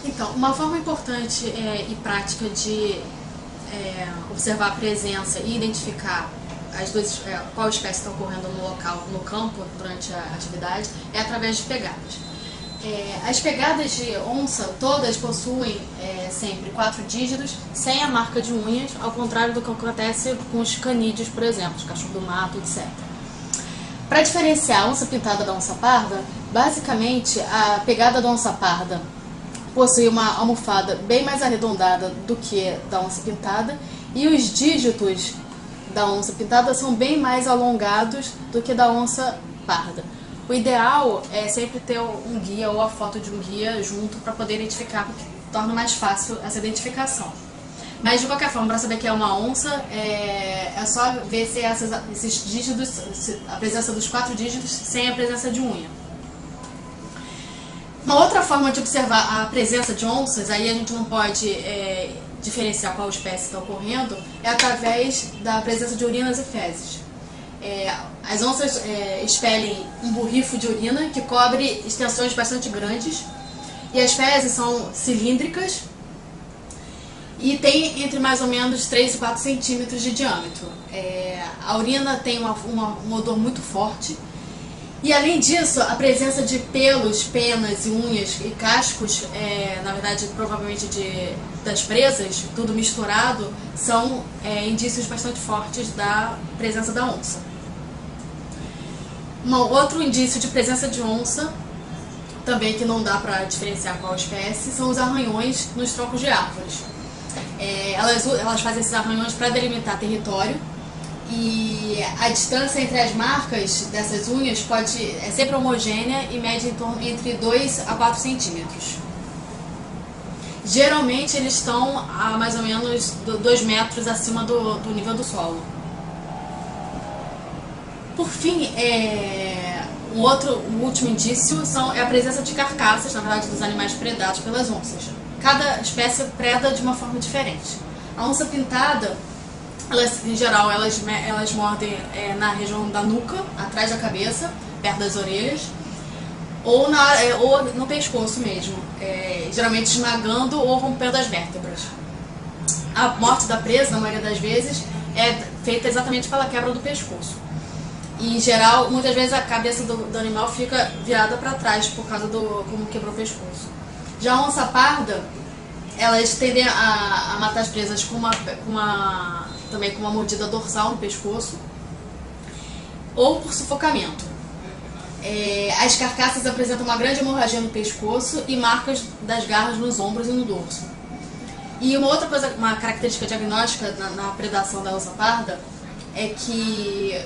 Então, uma forma importante e prática de observar a presença e identificar qual espécie está ocorrendo no local, no campo, durante a atividade, é através de pegadas. As pegadas de onça todas possuem sempre 4 dígitos, sem a marca de unhas, ao contrário do que acontece com os canídeos, por exemplo, os cachorros do mato, etc. Para diferenciar a onça pintada da onça parda, basicamente a pegada da onça parda possui uma almofada bem mais arredondada do que da onça pintada e os dígitos da onça pintada são bem mais alongados do que da onça parda. O ideal é sempre ter um guia ou a foto de um guia junto para poder identificar, porque torna mais fácil essa identificação. Mas de qualquer forma, para saber que é uma onça, é só ver se esses dígitos, a presença dos 4 dígitos sem a presença de unha. Uma outra forma de observar a presença de onças, aí a gente não pode diferenciar qual espécie está ocorrendo, é através da presença de urinas e fezes. As onças expelem um borrifo de urina que cobre extensões bastante grandes e as fezes são cilíndricas e tem entre mais ou menos 3 e 4 centímetros de diâmetro. A urina tem um odor muito forte. E além disso, a presença de pelos, penas e unhas e cascos, na verdade provavelmente das presas, tudo misturado, são indícios bastante fortes da presença da onça. Outro indício de presença de onça, também que não dá para diferenciar qual espécie, são os arranhões nos troncos de árvores. Elas fazem esses arranhões para delimitar território. E a distância entre as marcas dessas unhas é sempre homogênea e mede entre 2 a 4 centímetros. Geralmente eles estão a mais ou menos 2 metros acima do nível do solo. Por fim, o último indício é a presença de carcaças, na verdade, dos animais predados pelas onças. Cada espécie preda de uma forma diferente. A onça pintada, em geral, elas mordem na região da nuca, atrás da cabeça, perto das orelhas, ou no pescoço mesmo, geralmente esmagando ou rompendo as vértebras. A morte da presa, na maioria das vezes, é feita exatamente pela quebra do pescoço. E, em geral, muitas vezes a cabeça do animal fica virada para trás por causa como quebrou o pescoço. Já a onça parda, elas tendem a matar as presas também com uma mordida dorsal no pescoço ou por sufocamento. As carcaças apresentam uma grande hemorragia no pescoço e marcas das garras nos ombros e no dorso. E uma característica diagnóstica na predação da onça parda é que,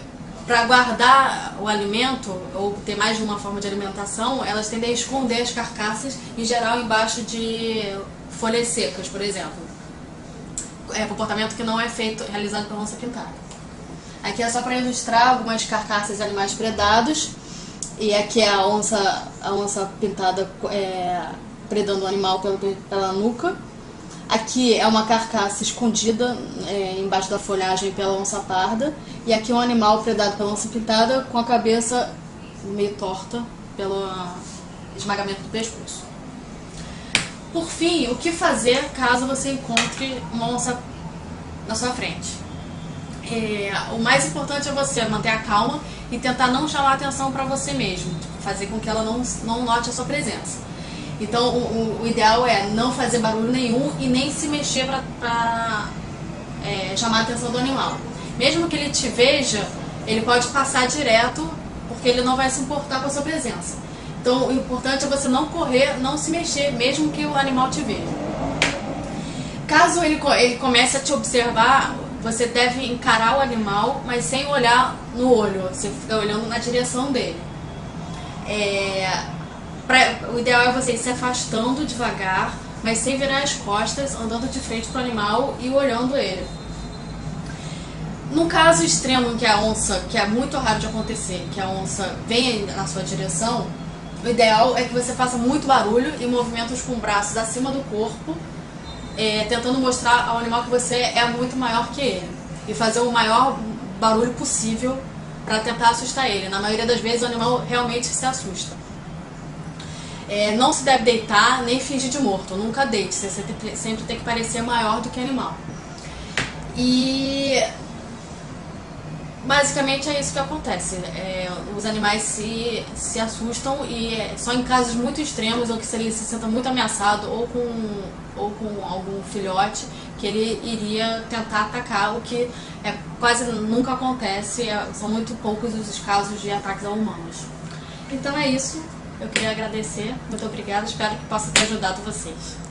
para guardar o alimento ou ter mais de uma forma de alimentação, elas tendem a esconder as carcaças, em geral embaixo de folhas secas, por exemplo. Comportamento que não é realizado pela onça pintada. Aqui é só para ilustrar algumas carcaças de animais predados. E aqui é a onça pintada predando o animal pela nuca. Aqui é uma carcaça escondida embaixo da folhagem pela onça parda. E aqui é um animal predado pela onça pintada com a cabeça meio torta pelo esmagamento do pescoço. Por fim, o que fazer caso você encontre uma onça na sua frente? O mais importante é você manter a calma e tentar não chamar a atenção para você mesmo, fazer com que ela não note a sua presença. Então, o ideal é não fazer barulho nenhum e nem se mexer para chamar a atenção do animal. Mesmo que ele te veja, ele pode passar direto, porque ele não vai se importar com a sua presença. Então, o importante é você não correr, não se mexer, mesmo que o animal te veja. Caso ele comece a te observar, você deve encarar o animal, mas sem olhar no olho, você fica olhando na direção dele. O ideal é você ir se afastando devagar, mas sem virar as costas, andando de frente para o animal e olhando ele. No caso extremo em que a onça, que é muito raro de acontecer, que a onça venha na sua direção, o ideal é que você faça muito barulho e movimentos com braços acima do corpo, tentando mostrar ao animal que você é muito maior que ele. E fazer o maior barulho possível para tentar assustar ele. Na maioria das vezes o animal realmente se assusta. Não se deve deitar nem fingir de morto, nunca deite, você sempre tem que parecer maior do que animal. E basicamente é isso que acontece. Os animais se assustam e só em casos muito extremos ou que se ele se senta muito ameaçado ou com algum filhote que ele iria tentar atacar, o que quase nunca acontece, são muito poucos os casos de ataques a humanos. Então é isso, eu queria agradecer, muito obrigada, espero que possa ter ajudado vocês.